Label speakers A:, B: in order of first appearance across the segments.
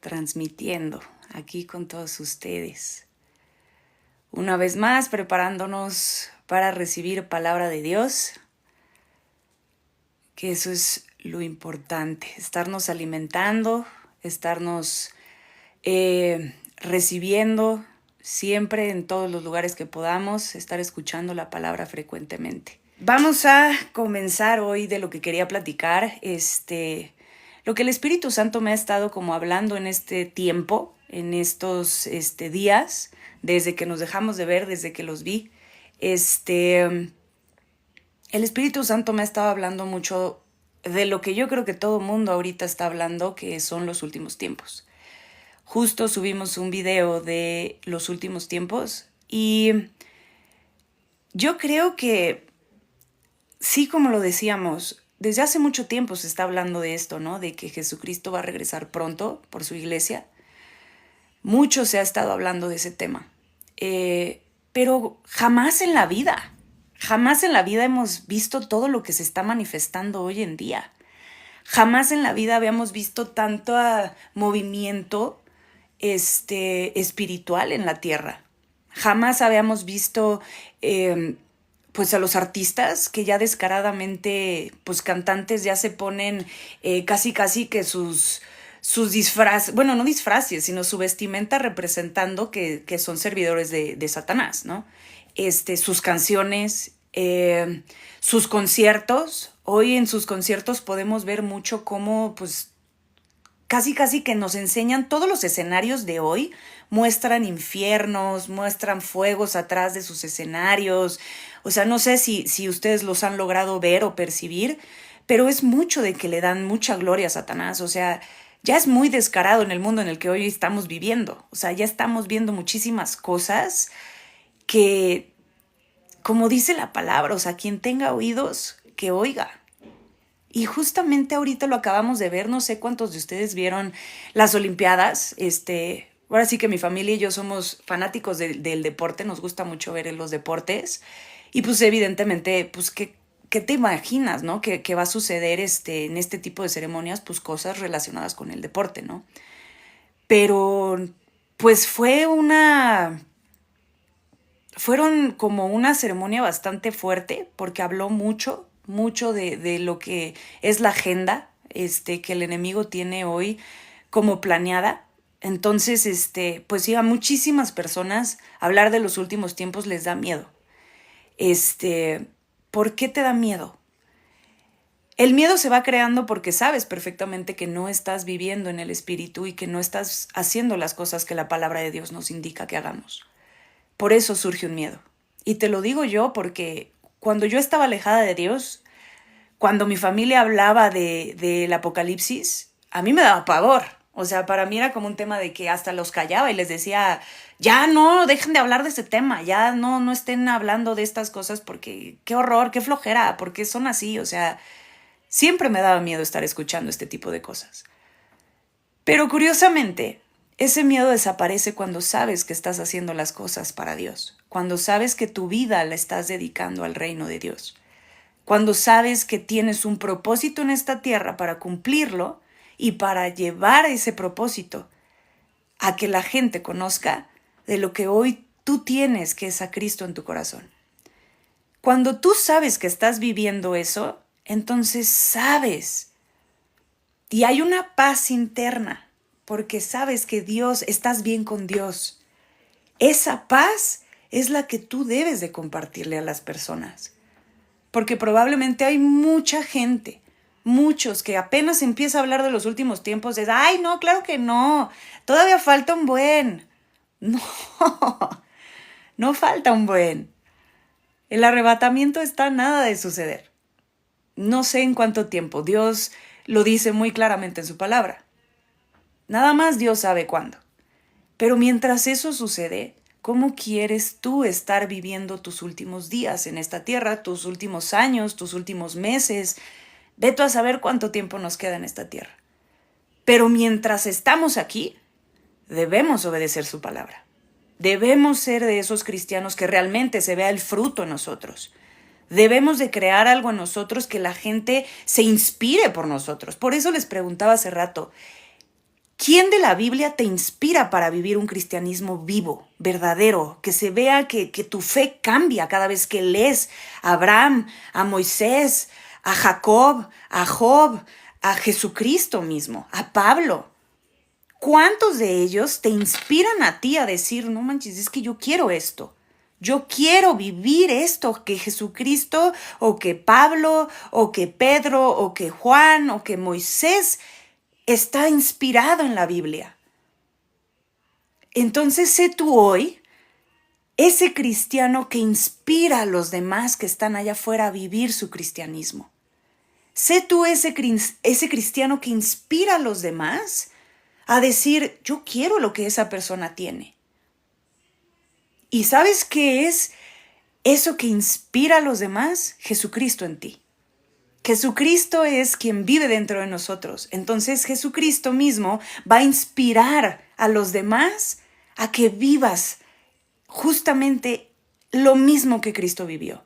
A: transmitiendo aquí con todos ustedes. Una vez más, preparándonos para recibir palabra de Dios, que eso es lo importante, estarnos alimentando, estarnos recibiendo siempre en todos los lugares que podamos, estar escuchando la palabra frecuentemente. Vamos a comenzar hoy de lo que quería platicar, lo que el Espíritu Santo me ha estado como hablando en este tiempo, en estos días, desde que nos dejamos de ver, desde que los vi. El Espíritu Santo me ha estado hablando mucho de lo que yo creo que todo mundo ahorita está hablando, que son los últimos tiempos. Justo subimos un video de los últimos tiempos y yo creo que sí, como lo decíamos, desde hace mucho tiempo se está hablando de esto, ¿no? De que Jesucristo va a regresar pronto por su iglesia. Mucho se ha estado hablando de ese tema. Pero jamás en la vida hemos visto todo lo que se está manifestando hoy en día. Jamás en la vida habíamos visto tanto movimiento espiritual en la tierra. Jamás habíamos visto pues a los artistas que ya descaradamente, pues cantantes ya se ponen casi que sus disfraces, bueno, no disfraces, sino su vestimenta representando que son servidores de Satanás, ¿no? Sus canciones, sus conciertos. Hoy en sus conciertos podemos ver mucho cómo, pues, casi que nos enseñan todos los escenarios de hoy, muestran infiernos, muestran fuegos atrás de sus escenarios. O sea, no sé si ustedes los han logrado ver o percibir, pero es mucho de que le dan mucha gloria a Satanás. O sea, ya es muy descarado en el mundo en el que hoy estamos viviendo. O sea, ya estamos viendo muchísimas cosas que, como dice la palabra, o sea, quien tenga oídos, que oiga. Y justamente ahorita lo acabamos de ver, no sé cuántos de ustedes vieron las Olimpiadas. Ahora sí que mi familia y yo somos fanáticos del deporte, nos gusta mucho ver los deportes. Y pues evidentemente, pues ¿qué te imaginas, no? Que va a suceder en este tipo de ceremonias, pues cosas relacionadas con el deporte, ¿no? Pero pues fueron como una ceremonia bastante fuerte porque habló mucho de lo que es la agenda que el enemigo tiene hoy como planeada. Entonces, pues sí, a muchísimas personas hablar de los últimos tiempos les da miedo. ¿Por qué te da miedo? El miedo se va creando porque sabes perfectamente que no estás viviendo en el Espíritu y que no estás haciendo las cosas que la palabra de Dios nos indica que hagamos. Por eso surge un miedo. Y te lo digo yo porque cuando yo estaba alejada de Dios, cuando mi familia hablaba del Apocalipsis, a mí me daba pavor. O sea, para mí era como un tema de que hasta los callaba y les decía, ya no, dejen de hablar de ese tema, ya no estén hablando de estas cosas porque qué horror, qué flojera, porque son así. O sea, siempre me daba miedo estar escuchando este tipo de cosas. Pero curiosamente, ese miedo desaparece cuando sabes que estás haciendo las cosas para Dios, cuando sabes que tu vida la estás dedicando al reino de Dios, cuando sabes que tienes un propósito en esta tierra para cumplirlo y para llevar ese propósito a que la gente conozca de lo que hoy tú tienes, que es a Cristo en tu corazón. Cuando tú sabes que estás viviendo eso, entonces sabes. Y hay una paz interna, porque sabes que estás bien con Dios. Esa paz es la que tú debes de compartirle a las personas. Porque probablemente hay mucha gente, muchos que apenas empieza a hablar de los últimos tiempos, de, ay, no, claro que no, todavía falta un buen. No, no falta un buen. El arrebatamiento está a nada de suceder. No sé en cuánto tiempo. Dios lo dice muy claramente en su palabra. Nada más Dios sabe cuándo. Pero mientras eso sucede, ¿cómo quieres tú estar viviendo tus últimos días en esta tierra, tus últimos años, tus últimos meses? Ve tú a saber cuánto tiempo nos queda en esta tierra. Pero mientras estamos aquí, debemos obedecer su palabra. Debemos ser de esos cristianos que realmente se vea el fruto en nosotros. Debemos de crear algo en nosotros que la gente se inspire por nosotros. Por eso les preguntaba hace rato, ¿Quién de la Biblia te inspira para vivir un cristianismo vivo, verdadero, que se vea que tu fe cambia cada vez que lees a Abraham, a Moisés, a Jacob, a Job, a Jesucristo mismo, a Pablo? ¿Cuántos de ellos te inspiran a ti a decir, no manches, es que yo quiero esto? Yo quiero vivir esto que Jesucristo o que Pablo o que Pedro o que Juan o que Moisés está inspirado en la Biblia. Entonces sé tú hoy ese cristiano que inspira a los demás que están allá afuera a vivir su cristianismo. Sé tú ese cristiano que inspira a los demás a decir, yo quiero lo que esa persona tiene. ¿Y sabes qué es eso que inspira a los demás? Jesucristo en ti. Jesucristo es quien vive dentro de nosotros. Entonces Jesucristo mismo va a inspirar a los demás a que vivas justamente lo mismo que Cristo vivió.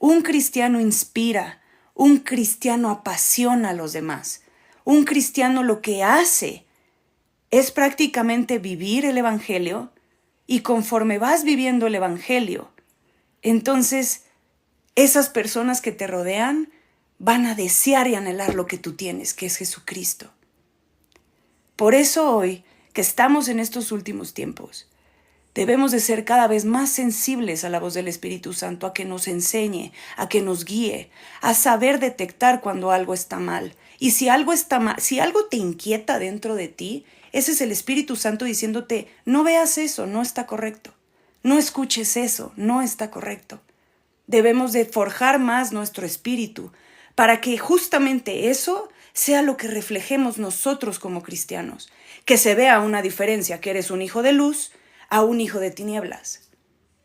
A: Un cristiano inspira, un cristiano apasiona a los demás. Un cristiano lo que hace es prácticamente vivir el Evangelio, y conforme vas viviendo el Evangelio, entonces esas personas que te rodean van a desear y anhelar lo que tú tienes, que es Jesucristo. Por eso hoy, que estamos en estos últimos tiempos, debemos de ser cada vez más sensibles a la voz del Espíritu Santo, a que nos enseñe, a que nos guíe, a saber detectar cuando algo está mal. Y si algo está mal, si algo te inquieta dentro de ti, ese es el Espíritu Santo diciéndote, no veas eso, no está correcto. No escuches eso, no está correcto. Debemos de forjar más nuestro espíritu para que justamente eso sea lo que reflejemos nosotros como cristianos. Que se vea una diferencia, que eres un hijo de luz a un hijo de tinieblas.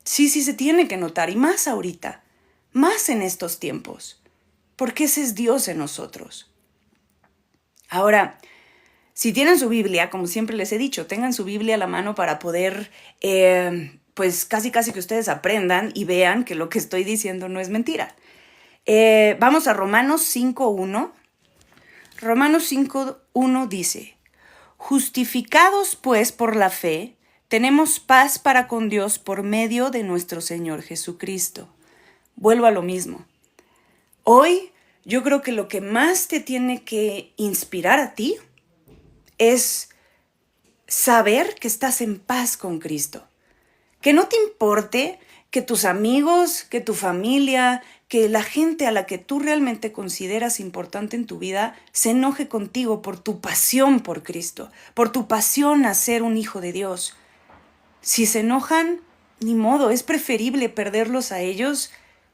A: Sí, se tiene que notar, y más ahorita, más en estos tiempos, porque ese es Dios en nosotros. Ahora, si tienen su Biblia, como siempre les he dicho, tengan su Biblia a la mano para poder, pues casi que ustedes aprendan y vean que lo que estoy diciendo no es mentira. Vamos a Romanos 5.1. Romanos 5.1 dice, justificados pues por la fe, tenemos paz para con Dios por medio de nuestro Señor Jesucristo. Vuelvo a lo mismo. Hoy yo creo que lo que más te tiene que inspirar a ti es saber que estás en paz con Cristo. Que no te importe que tus amigos, que tu familia, que la gente a la que tú realmente consideras importante en tu vida se enoje contigo por tu pasión por Cristo, por tu pasión a ser un hijo de Dios. Si se enojan, ni modo, es preferible perderlos a ellos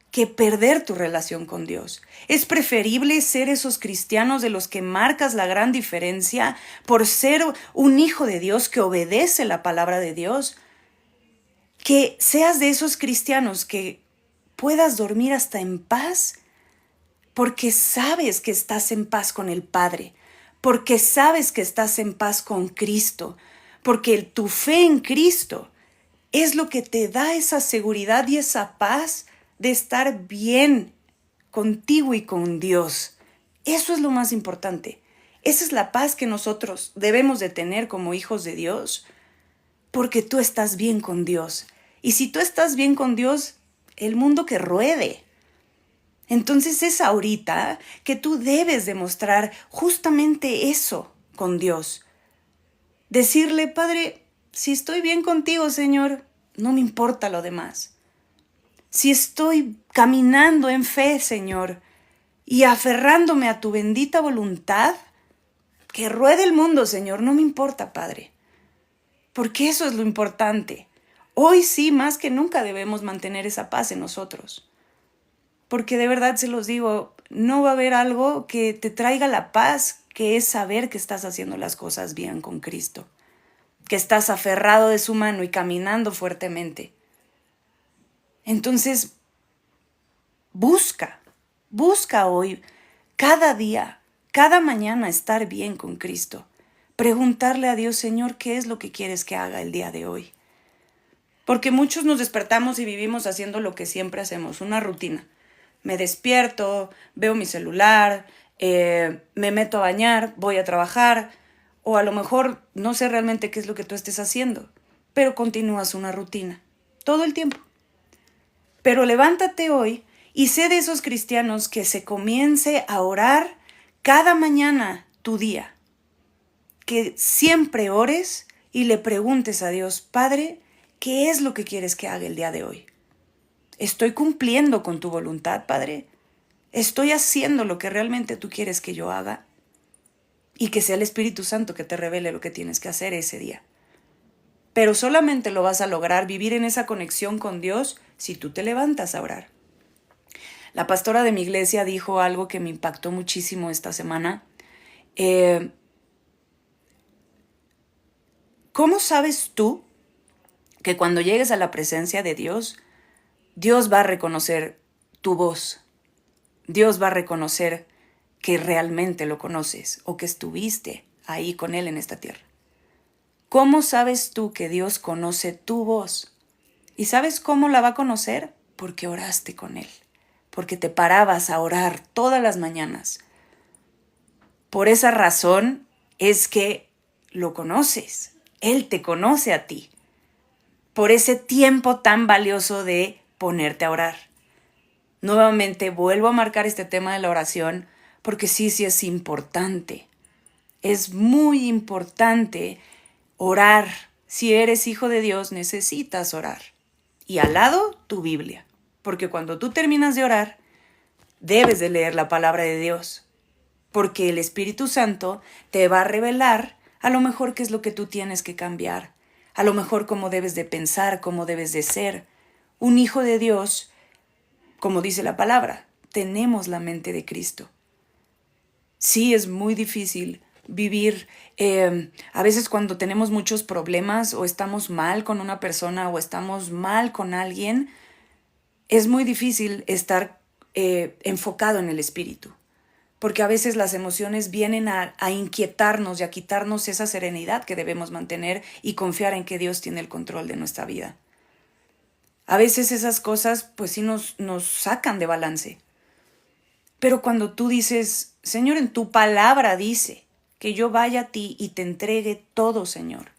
A: que perder tu relación con Dios. Es preferible ser esos cristianos de los que marcas la gran diferencia por ser un hijo de Dios que obedece la palabra de Dios, que seas de esos cristianos que puedas dormir hasta en paz porque sabes que estás en paz con el Padre, porque sabes que estás en paz con Cristo, porque tu fe en Cristo es lo que te da esa seguridad y esa paz de estar bien contigo y con Dios. Eso es lo más importante. Esa es la paz que nosotros debemos de tener como hijos de Dios, porque tú estás bien con Dios. Y si tú estás bien con Dios, el mundo que ruede. Entonces es ahorita que tú debes demostrar justamente eso con Dios. Decirle, Padre, si estoy bien contigo, Señor, no me importa lo demás. Si estoy caminando en fe, Señor, y aferrándome a tu bendita voluntad, que ruede el mundo, Señor, no me importa, Padre. Porque eso es lo importante. Hoy sí, más que nunca debemos mantener esa paz en nosotros. Porque de verdad se los digo, no va a haber algo que te traiga la paz, que es saber que estás haciendo las cosas bien con Cristo, que estás aferrado de su mano y caminando fuertemente. Entonces, busca hoy, cada día, cada mañana estar bien con Cristo. Preguntarle a Dios, Señor, ¿qué es lo que quieres que haga el día de hoy? Porque muchos nos despertamos y vivimos haciendo lo que siempre hacemos, una rutina. Me despierto, veo mi celular, me meto a bañar, voy a trabajar, O a lo mejor no sé realmente qué es lo que tú estés haciendo, pero continúas una rutina todo el tiempo. Pero levántate hoy y sé de esos cristianos que se comience a orar cada mañana tu día. Que siempre ores y le preguntes a Dios, Padre, ¿qué es lo que quieres que haga el día de hoy? ¿Estoy cumpliendo con tu voluntad, Padre? ¿Estoy haciendo lo que realmente tú quieres que yo haga? Y que sea el Espíritu Santo que te revele lo que tienes que hacer ese día. Pero solamente lo vas a lograr vivir en esa conexión con Dios si tú te levantas a orar. La pastora de mi iglesia dijo algo que me impactó muchísimo esta semana. ¿Cómo sabes tú que cuando llegues a la presencia de Dios, Dios va a reconocer tu voz? Dios va a reconocer que realmente lo conoces o que estuviste ahí con Él en esta tierra. ¿Cómo sabes tú que Dios conoce tu voz? ¿Y sabes cómo la va a conocer? Porque oraste con Él, porque te parabas a orar todas las mañanas. Por esa razón es que lo conoces. Él te conoce a ti. Por ese tiempo tan valioso de ponerte a orar. Nuevamente vuelvo a marcar este tema de la oración porque sí es importante. Es muy importante orar. Si eres hijo de Dios, necesitas orar. Y al lado, tu Biblia. Porque cuando tú terminas de orar, debes de leer la palabra de Dios. Porque el Espíritu Santo te va a revelar a lo mejor qué es lo que tú tienes que cambiar. A lo mejor cómo debes de pensar, cómo debes de ser. Un hijo de Dios, como dice la palabra, tenemos la mente de Cristo. Sí, es muy difícil vivir, a veces cuando tenemos muchos problemas o estamos mal con una persona o estamos mal con alguien, es muy difícil estar enfocado en el espíritu, porque a veces las emociones vienen a inquietarnos y a quitarnos esa serenidad que debemos mantener y confiar en que Dios tiene el control de nuestra vida. A veces esas cosas pues sí nos sacan de balance. Pero cuando tú dices, Señor, en tu palabra dice que yo vaya a ti y te entregue todo, Señor.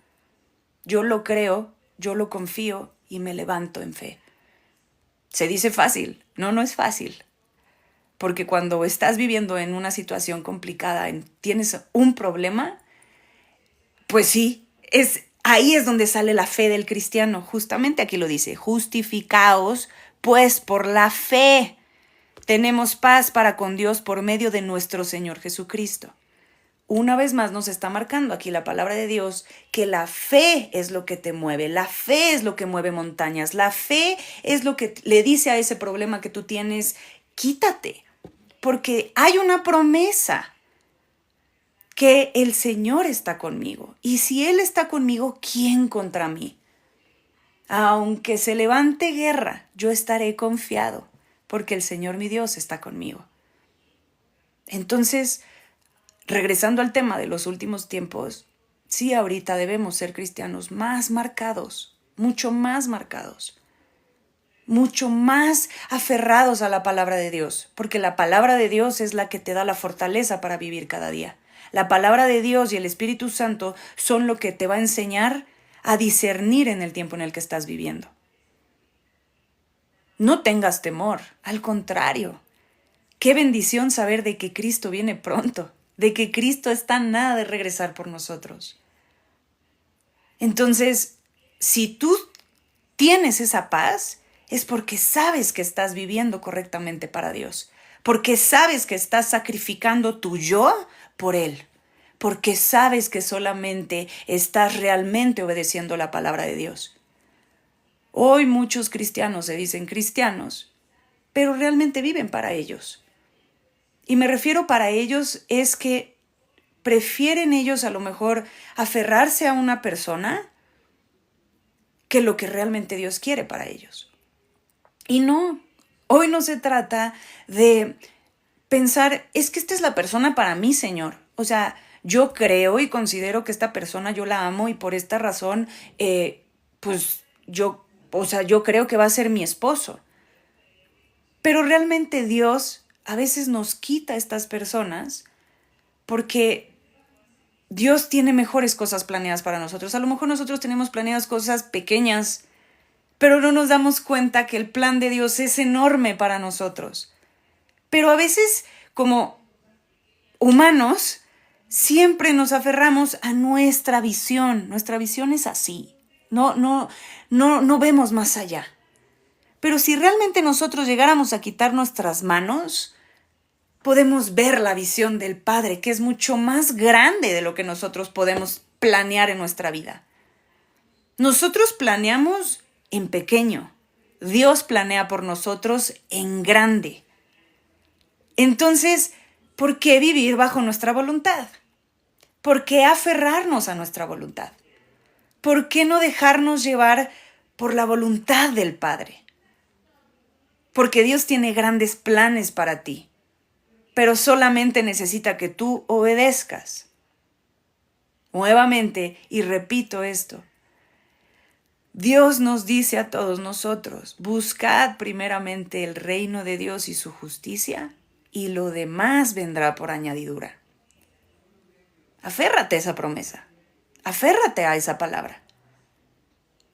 A: Yo lo creo, yo lo confío y me levanto en fe. Se dice fácil, no es fácil. Porque cuando estás viviendo en una situación complicada, tienes un problema, pues sí, ahí es donde sale la fe del cristiano. Justamente aquí lo dice, justificaos pues por la fe. Tenemos paz para con Dios por medio de nuestro Señor Jesucristo. Una vez más nos está marcando aquí la palabra de Dios que la fe es lo que te mueve, la fe es lo que mueve montañas, la fe es lo que le dice a ese problema que tú tienes, quítate, porque hay una promesa que el Señor está conmigo. Y si Él está conmigo, ¿quién contra mí? Aunque se levante guerra, yo estaré confiado, porque el Señor mi Dios está conmigo. Entonces, regresando al tema de los últimos tiempos, sí, ahorita debemos ser cristianos más marcados, mucho más aferrados a la palabra de Dios, porque la palabra de Dios es la que te da la fortaleza para vivir cada día. La palabra de Dios y el Espíritu Santo son lo que te va a enseñar a discernir en el tiempo en el que estás viviendo. No tengas temor, al contrario. Qué bendición saber de que Cristo viene pronto, de que Cristo está a nada de regresar por nosotros. Entonces, si tú tienes esa paz, es porque sabes que estás viviendo correctamente para Dios, porque sabes que estás sacrificando tu yo por Él, porque sabes que solamente estás realmente obedeciendo la palabra de Dios. Hoy muchos cristianos se dicen cristianos, pero realmente viven para ellos. Y me refiero para ellos es que prefieren ellos a lo mejor aferrarse a una persona que lo que realmente Dios quiere para ellos. Y no, hoy no se trata de pensar, es que esta es la persona para mí, Señor. O sea, yo creo y considero que esta persona yo la amo y por esta razón, pues yo creo que va a ser mi esposo. Pero realmente Dios a veces nos quita a estas personas porque Dios tiene mejores cosas planeadas para nosotros. A lo mejor nosotros tenemos planeadas cosas pequeñas, pero no nos damos cuenta que el plan de Dios es enorme para nosotros. Pero a veces, como humanos, siempre nos aferramos a nuestra visión. Nuestra visión es así. No vemos más allá. Pero si realmente nosotros llegáramos a quitar nuestras manos, podemos ver la visión del Padre, que es mucho más grande de lo que nosotros podemos planear en nuestra vida. Nosotros planeamos en pequeño. Dios planea por nosotros en grande. Entonces, ¿por qué vivir bajo nuestra voluntad? ¿Por qué aferrarnos a nuestra voluntad? ¿Por qué no dejarnos llevar por la voluntad del Padre? Porque Dios tiene grandes planes para ti, pero solamente necesita que tú obedezcas. Nuevamente, y repito esto, Dios nos dice a todos nosotros, buscad primeramente el reino de Dios y su justicia, y lo demás vendrá por añadidura. Aférrate a esa promesa, aférrate a esa palabra.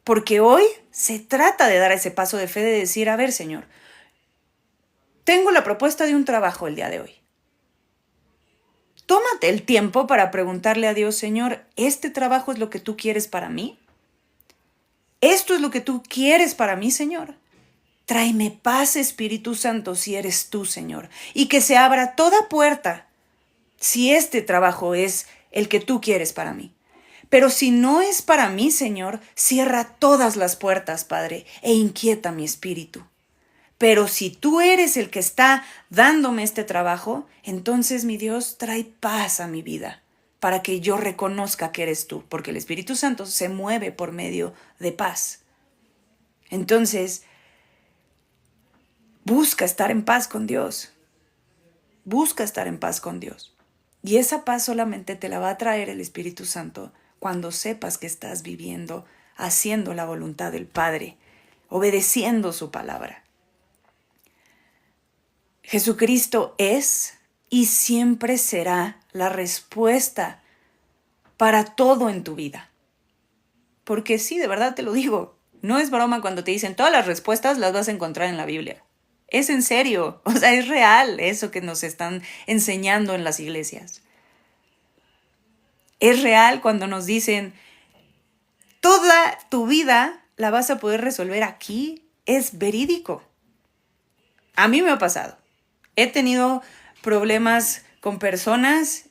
A: Porque hoy se trata de dar ese paso de fe de decir, a ver, Señor, tengo la propuesta de un trabajo el día de hoy. Tómate el tiempo para preguntarle a Dios, Señor, ¿este trabajo es lo que tú quieres para mí? ¿Esto es lo que tú quieres para mí, Señor? Tráeme paz, Espíritu Santo, si eres tú, Señor, y que se abra toda puerta si este trabajo es el que tú quieres para mí. Pero si no es para mí, Señor, cierra todas las puertas, Padre, e inquieta mi espíritu. Pero si tú eres el que está dándome este trabajo, entonces, mi Dios, trae paz a mi vida para que yo reconozca que eres tú, porque el Espíritu Santo se mueve por medio de paz. Entonces, busca estar en paz con Dios. Busca estar en paz con Dios. Y esa paz solamente te la va a traer el Espíritu Santo cuando sepas que estás viviendo, haciendo la voluntad del Padre, obedeciendo su palabra. Jesucristo es y siempre será la respuesta para todo en tu vida. Porque sí, de verdad te lo digo, no es broma cuando te dicen todas las respuestas las vas a encontrar en la Biblia. Es en serio, o sea, es real eso que nos están enseñando en las iglesias. Es real cuando nos dicen toda tu vida la vas a poder resolver aquí. Es verídico. A mí me ha pasado. He tenido problemas con personas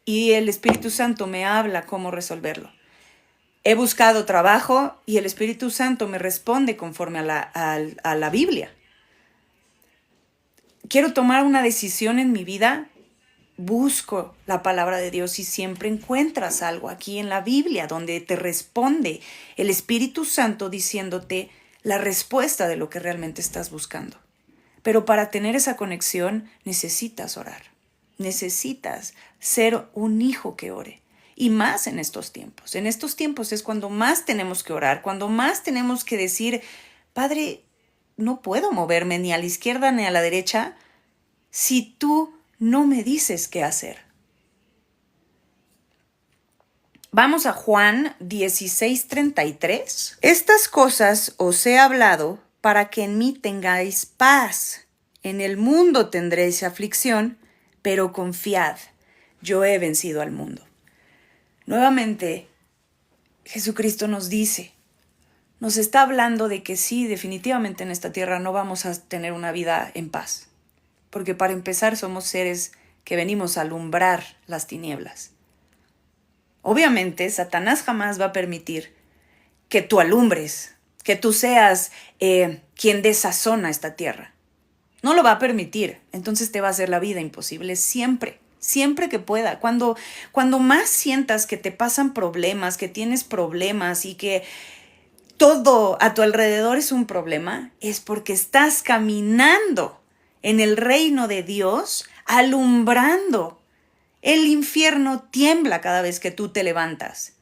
A: y el Espíritu Santo me habla cómo resolverlo. He buscado trabajo y el Espíritu Santo me responde conforme a la Biblia. Quiero tomar una decisión en mi vida, busco la palabra de Dios y siempre encuentras algo aquí en la Biblia donde te responde el Espíritu Santo diciéndote la respuesta de lo que realmente estás buscando. Pero para tener esa conexión necesitas orar, necesitas ser un hijo que ore. Y más en estos tiempos. En estos tiempos es cuando más tenemos que orar, cuando más tenemos que decir, Padre, no puedo moverme ni a la izquierda ni a la derecha si tú no me dices qué hacer. Vamos a Juan 16:33. Estas cosas os he hablado para que en mí tengáis paz. En el mundo tendréis aflicción, pero confiad, yo he vencido al mundo. Nuevamente, Jesucristo nos dice, nos está hablando de que sí, definitivamente en esta tierra no vamos a tener una vida en paz. Porque para empezar somos seres que venimos a alumbrar las tinieblas. Obviamente, Satanás jamás va a permitir que tú alumbres, que tú seas quien desazona esta tierra. No lo va a permitir, entonces te va a hacer la vida imposible siempre. Siempre que pueda, cuando más sientas que te pasan problemas, que tienes problemas y que todo a tu alrededor es un problema, es porque estás caminando en el reino de Dios, alumbrando. El infierno tiembla cada vez que tú te levantas.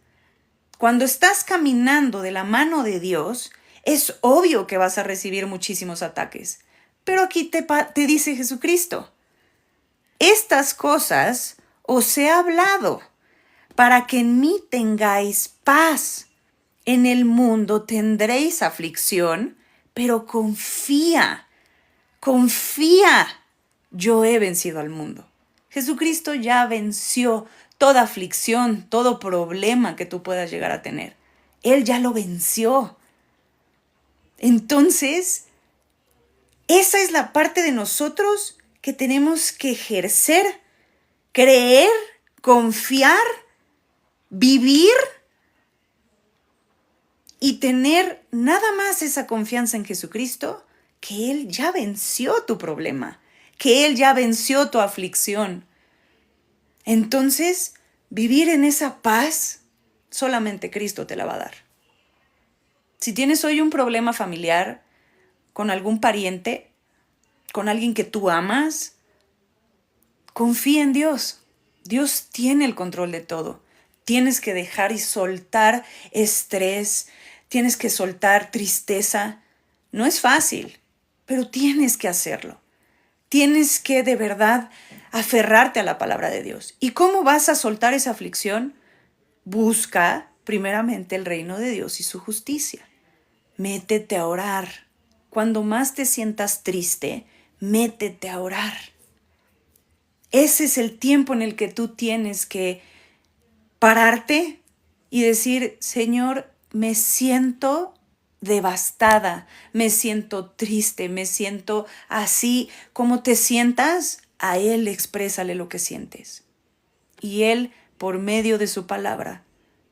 A: Cuando estás caminando de la mano de Dios, es obvio que vas a recibir muchísimos ataques. Pero aquí te dice Jesucristo, estas cosas os he hablado para que en mí tengáis paz. En el mundo tendréis aflicción, pero confía, confía. Yo he vencido al mundo. Jesucristo ya venció toda aflicción, todo problema que tú puedas llegar a tener. Él ya lo venció. Entonces, esa es la parte de nosotros que tenemos que ejercer, creer, confiar, vivir y tener nada más esa confianza en Jesucristo, que Él ya venció tu problema, que Él ya venció tu aflicción. Entonces, vivir en esa paz, solamente Cristo te la va a dar. Si tienes hoy un problema familiar con algún pariente, con alguien que tú amas, confía en Dios. Dios tiene el control de todo. Tienes que dejar y soltar estrés, tienes que soltar tristeza. No es fácil, pero tienes que hacerlo. Tienes que de verdad aferrarte a la palabra de Dios. ¿Y cómo vas a soltar esa aflicción? Busca primeramente el reino de Dios y su justicia. Métete a orar. Cuando más te sientas triste, métete a orar. Ese es el tiempo en el que tú tienes que pararte y decir, Señor, me siento devastada, me siento triste, me siento así. Como te sientas, a Él exprésale lo que sientes. Y Él, por medio de su palabra,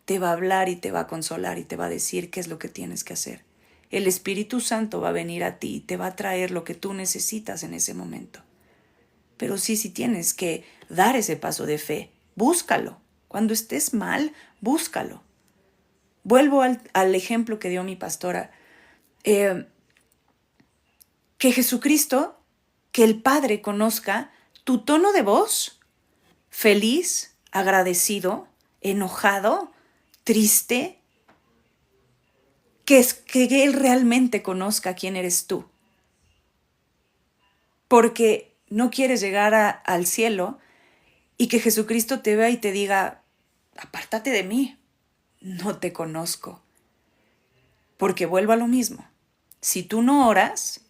A: te va a hablar y te va a consolar y te va a decir qué es lo que tienes que hacer. El Espíritu Santo va a venir a ti y te va a traer lo que tú necesitas en ese momento. Pero sí tienes que dar ese paso de fe. Búscalo. Cuando estés mal, búscalo. Vuelvo al ejemplo que dio mi pastora. Que Jesucristo, que el Padre conozca tu tono de voz, feliz, agradecido, enojado, triste, que Él realmente conozca quién eres tú. Porque no quieres llegar al cielo y que Jesucristo te vea y te diga, apártate de mí, no te conozco. Porque vuelvo a lo mismo. Si tú no oras,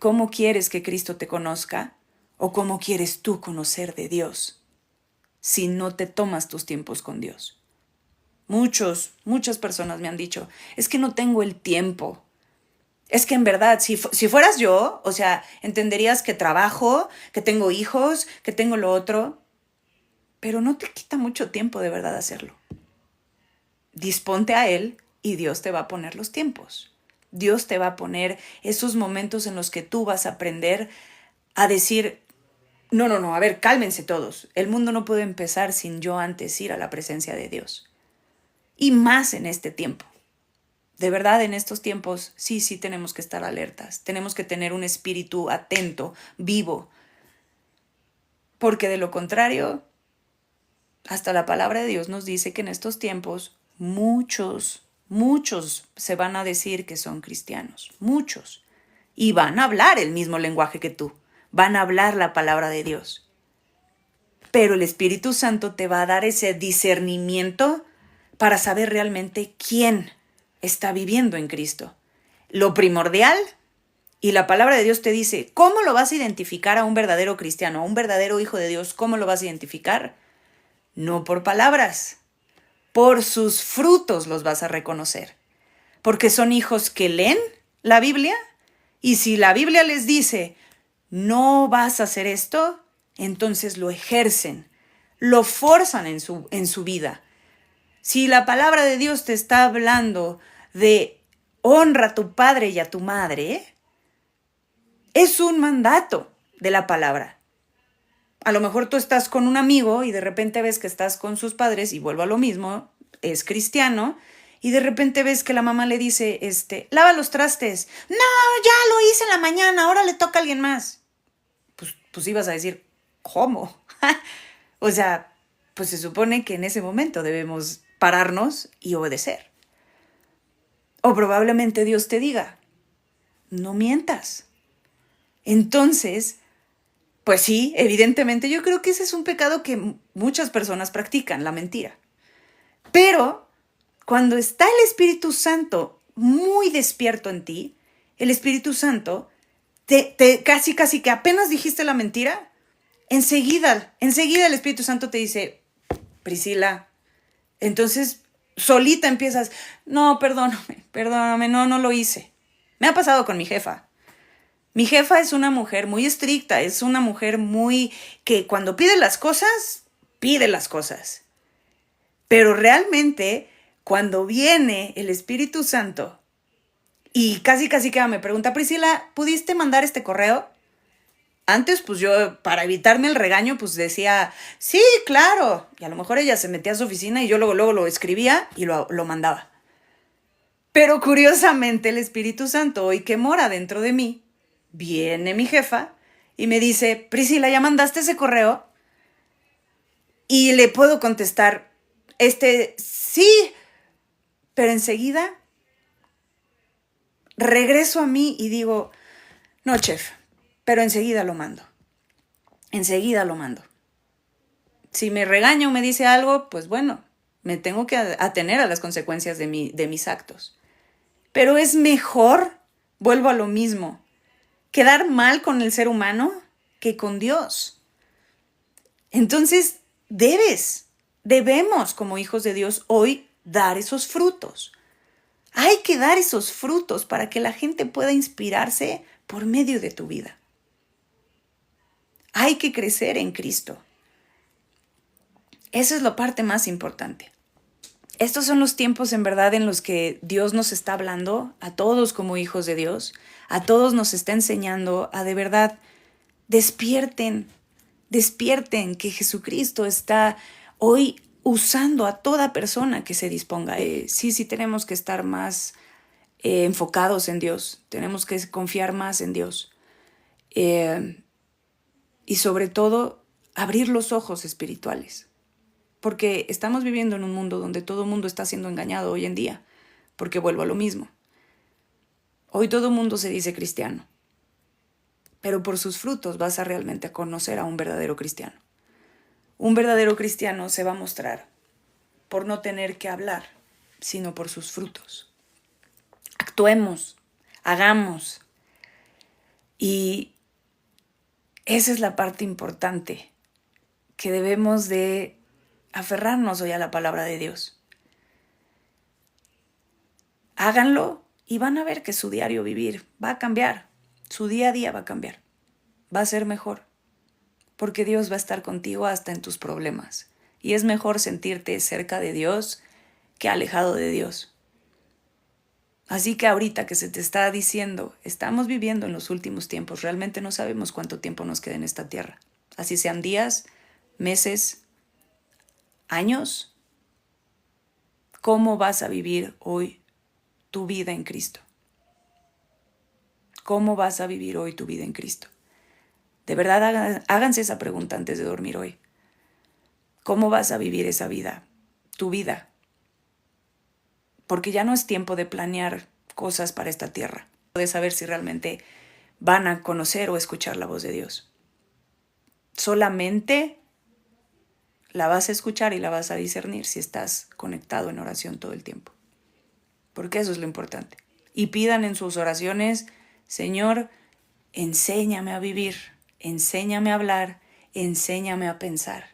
A: ¿cómo quieres que Cristo te conozca? ¿O cómo quieres tú conocer de Dios si no te tomas tus tiempos con Dios? Muchas personas me han dicho, es que no tengo el tiempo. Es que en verdad, si fueras yo, o sea, entenderías que trabajo, que tengo hijos, que tengo lo otro, pero no te quita mucho tiempo de verdad hacerlo. Disponte a Él y Dios te va a poner los tiempos. Dios te va a poner esos momentos en los que tú vas a aprender a decir, no, a ver, cálmense todos. El mundo no puede empezar sin yo antes ir a la presencia de Dios. Y más en este tiempo. De verdad, en estos tiempos, sí tenemos que estar alertas. Tenemos que tener un espíritu atento, vivo. Porque de lo contrario, hasta la palabra de Dios nos dice que en estos tiempos muchos se van a decir que son cristianos. Muchos. Y van a hablar el mismo lenguaje que tú. Van a hablar la palabra de Dios. Pero el Espíritu Santo te va a dar ese discernimiento para saber realmente quién está viviendo en Cristo. Lo primordial, y la palabra de Dios te dice, ¿cómo lo vas a identificar a un verdadero cristiano, a un verdadero hijo de Dios? ¿Cómo lo vas a identificar? No por palabras, por sus frutos los vas a reconocer. Porque son hijos que leen la Biblia, y si la Biblia les dice, no vas a hacer esto, entonces lo ejercen, lo forzan en su vida. Si la palabra de Dios te está hablando de honra a tu padre y a tu madre, es un mandato de la palabra. A lo mejor tú estás con un amigo y de repente ves que estás con sus padres, y vuelvo a lo mismo, es cristiano, y de repente ves que la mamá le dice, lava los trastes. No, ya lo hice en la mañana, ahora le toca a alguien más. Pues ibas a decir, ¿cómo? O sea, pues se supone que en ese momento debemos pararnos y obedecer. O probablemente Dios te diga, no mientas. Entonces, Pues sí, evidentemente yo creo que ese es un pecado que muchas personas practican, la mentira. Pero cuando está el Espíritu Santo muy despierto en ti, el Espíritu Santo casi que apenas dijiste la mentira, enseguida el Espíritu Santo te dice, Priscila, entonces solita empiezas, no, perdóname, no lo hice. Me ha pasado con mi jefa. Mi jefa es una mujer muy estricta, es una mujer muy que cuando pide las cosas, pide las cosas. Pero realmente, cuando viene el Espíritu Santo y casi que me pregunta, Priscila, ¿pudiste mandar este correo? Antes, pues yo, para evitarme el regaño, pues decía, sí, claro. Y a lo mejor ella se metía a su oficina y yo luego lo escribía y lo mandaba. Pero curiosamente el Espíritu Santo, hoy que mora dentro de mí, viene mi jefa y me dice, Priscila, ¿ya mandaste ese correo? Y le puedo contestar, sí, pero enseguida regreso a mí y digo, no, chef, pero enseguida lo mando. Enseguida lo mando. Si me regaña o me dice algo, pues bueno, me tengo que atener a las consecuencias de mis actos. Pero es mejor, vuelvo a lo mismo, quedar mal con el ser humano que con Dios. Entonces, debemos como hijos de Dios hoy dar esos frutos. Hay que dar esos frutos para que la gente pueda inspirarse por medio de tu vida. Hay que crecer en Cristo. Esa es la parte más importante. Estos son los tiempos en verdad en los que Dios nos está hablando a todos como hijos de Dios. A todos nos está enseñando a de verdad despierten, que Jesucristo está hoy usando a toda persona que se disponga. Sí tenemos que estar más enfocados en Dios, tenemos que confiar más en Dios. Y sobre todo, abrir los ojos espirituales. Porque estamos viviendo en un mundo donde todo el mundo está siendo engañado hoy en día. Porque vuelvo a lo mismo. Hoy todo el mundo se dice cristiano. Pero por sus frutos vas a realmente conocer a un verdadero cristiano. Un verdadero cristiano se va a mostrar por no tener que hablar, sino por sus frutos. Actuemos, hagamos. Y esa es la parte importante, que debemos de aferrarnos hoy a la palabra de Dios. Háganlo y van a ver que su diario vivir va a cambiar. Su día a día va a cambiar. Va a ser mejor. Porque Dios va a estar contigo hasta en tus problemas. Y es mejor sentirte cerca de Dios que alejado de Dios. Así que ahorita que se te está diciendo, estamos viviendo en los últimos tiempos, realmente no sabemos cuánto tiempo nos queda en esta tierra. Así sean días, meses, años. ¿Cómo vas a vivir hoy tu vida en Cristo? ¿Cómo vas a vivir hoy tu vida en Cristo? De verdad, háganse esa pregunta antes de dormir hoy. ¿Cómo vas a vivir esa vida, tu vida? Porque ya no es tiempo de planear cosas para esta tierra, de saber si realmente van a conocer o escuchar la voz de Dios. Solamente la vas a escuchar y la vas a discernir si estás conectado en oración todo el tiempo. Porque eso es lo importante. Y pidan en sus oraciones, Señor, enséñame a vivir, enséñame a hablar, enséñame a pensar.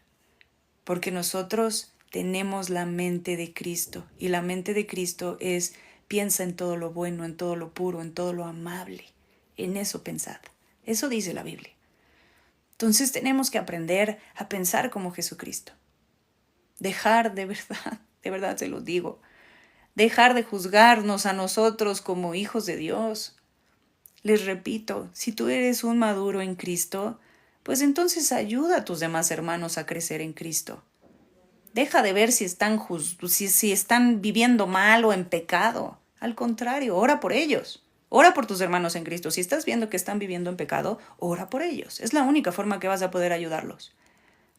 A: Porque nosotros tenemos la mente de Cristo. Y la mente de Cristo es, piensa en todo lo bueno, en todo lo puro, en todo lo amable. En eso pensad. Eso dice la Biblia. Entonces tenemos que aprender a pensar como Jesucristo. Dejar de verdad se lo digo, dejar de juzgarnos a nosotros como hijos de Dios. Les repito, si tú eres un maduro en Cristo, pues entonces ayuda a tus demás hermanos a crecer en Cristo. Deja de ver si están viviendo mal o en pecado. Al contrario, ora por ellos. Ora por tus hermanos en Cristo. Si estás viendo que están viviendo en pecado, ora por ellos. Es la única forma que vas a poder ayudarlos.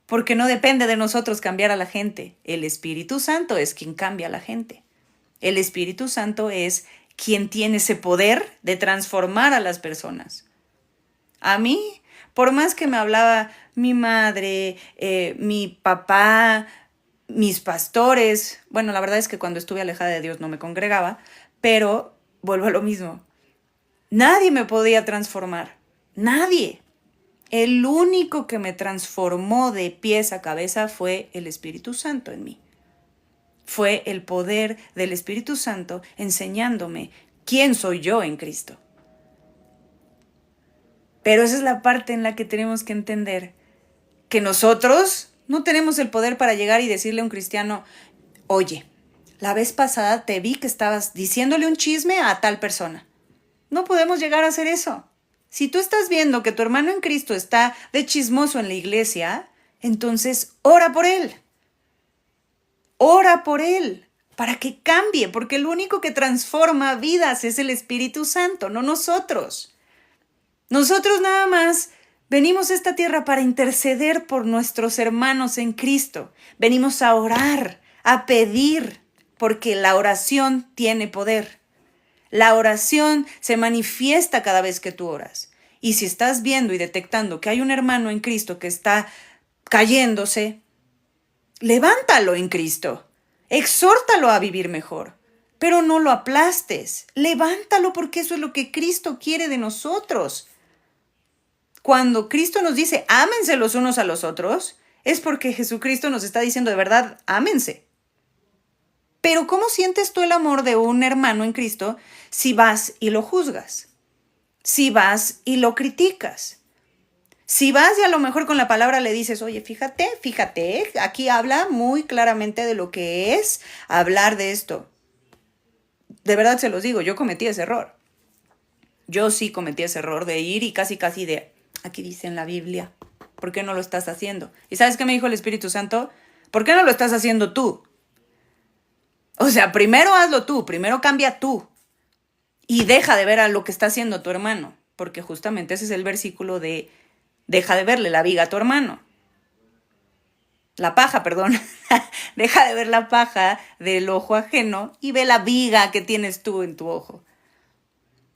A: Porque no depende de nosotros cambiar a la gente. El Espíritu Santo es quien cambia a la gente. El Espíritu Santo es quien tiene ese poder de transformar a las personas. A mí, Por más que me hablaba mi madre, mi papá, mis pastores, bueno, la verdad es que cuando estuve alejada de Dios no me congregaba, pero vuelvo a lo mismo. Nadie me podía transformar, nadie. El único que me transformó de pies a cabeza fue el Espíritu Santo en mí. Fue el poder del Espíritu Santo enseñándome quién soy yo en Cristo. Pero esa es la parte en la que tenemos que entender que nosotros no tenemos el poder para llegar y decirle a un cristiano, oye, la vez pasada te vi que estabas diciéndole un chisme a tal persona. No podemos llegar a hacer eso. Si tú estás viendo que tu hermano en Cristo está de chismoso en la iglesia, entonces ora por él. Ora por él para que cambie, porque el único que transforma vidas es el Espíritu Santo, no nosotros. Nosotros nada más venimos a esta tierra para interceder por nuestros hermanos en Cristo. Venimos a orar, a pedir, porque la oración tiene poder. La oración se manifiesta cada vez que tú oras. Y si estás viendo y detectando que hay un hermano en Cristo que está cayéndose, levántalo en Cristo. Exhórtalo a vivir mejor. Pero no lo aplastes. Levántalo porque eso es lo que Cristo quiere de nosotros. Cuando Cristo nos dice, ámense los unos a los otros, es porque Jesucristo nos está diciendo de verdad, ámense. Pero ¿cómo sientes tú el amor de un hermano en Cristo si vas y lo juzgas? Si vas y lo criticas. Si vas y a lo mejor con la palabra le dices, oye, fíjate, aquí habla muy claramente de lo que es hablar de esto. De verdad se los digo, yo cometí ese error. Yo sí cometí ese error de ir y casi de, aquí dice en la Biblia, ¿por qué no lo estás haciendo? ¿Y sabes qué me dijo el Espíritu Santo? ¿Por qué no lo estás haciendo tú? O sea, primero hazlo tú, primero cambia tú. Y deja de ver a lo que está haciendo tu hermano, porque justamente ese es el versículo de deja de verle la viga a tu hermano. La paja, perdón. Deja de ver la paja del ojo ajeno y ve la viga que tienes tú en tu ojo.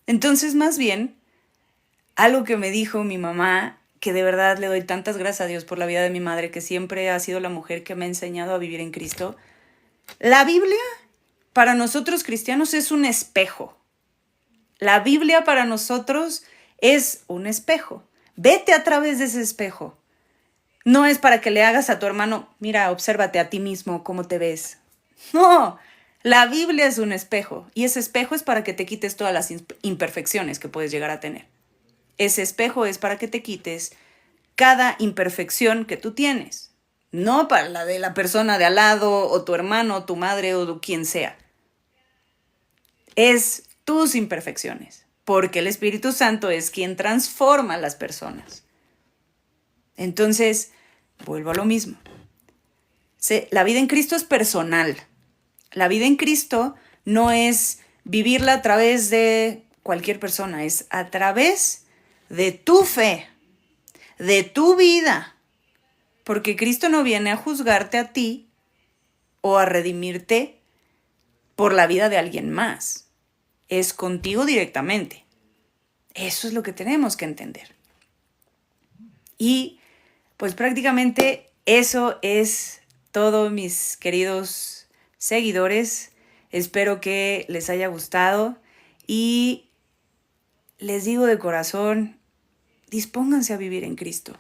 A: Entonces, más bien, algo que me dijo mi mamá, que de verdad le doy tantas gracias a Dios por la vida de mi madre, que siempre ha sido la mujer que me ha enseñado a vivir en Cristo. La Biblia, para nosotros cristianos, es un espejo. La Biblia para nosotros es un espejo. Vete a través de ese espejo. No es para que le hagas a tu hermano, mira, obsérvate a ti mismo, cómo te ves. No, la Biblia es un espejo y ese espejo es para que te quites todas las imperfecciones que puedes llegar a tener. Ese espejo es para que te quites cada imperfección que tú tienes. No para la de la persona de al lado o tu hermano, o tu madre o quien sea. Es tus imperfecciones, porque el Espíritu Santo es quien transforma a las personas. Entonces, vuelvo a lo mismo. La vida en Cristo es personal. La vida en Cristo no es vivirla a través de cualquier persona, es a través de tu fe, de tu vida, porque Cristo no viene a juzgarte a ti o a redimirte por la vida de alguien más. Es contigo directamente. Eso es lo que tenemos que entender. Y pues prácticamente eso es todo, mis queridos seguidores. Espero que les haya gustado y les digo de corazón, dispónganse a vivir en Cristo.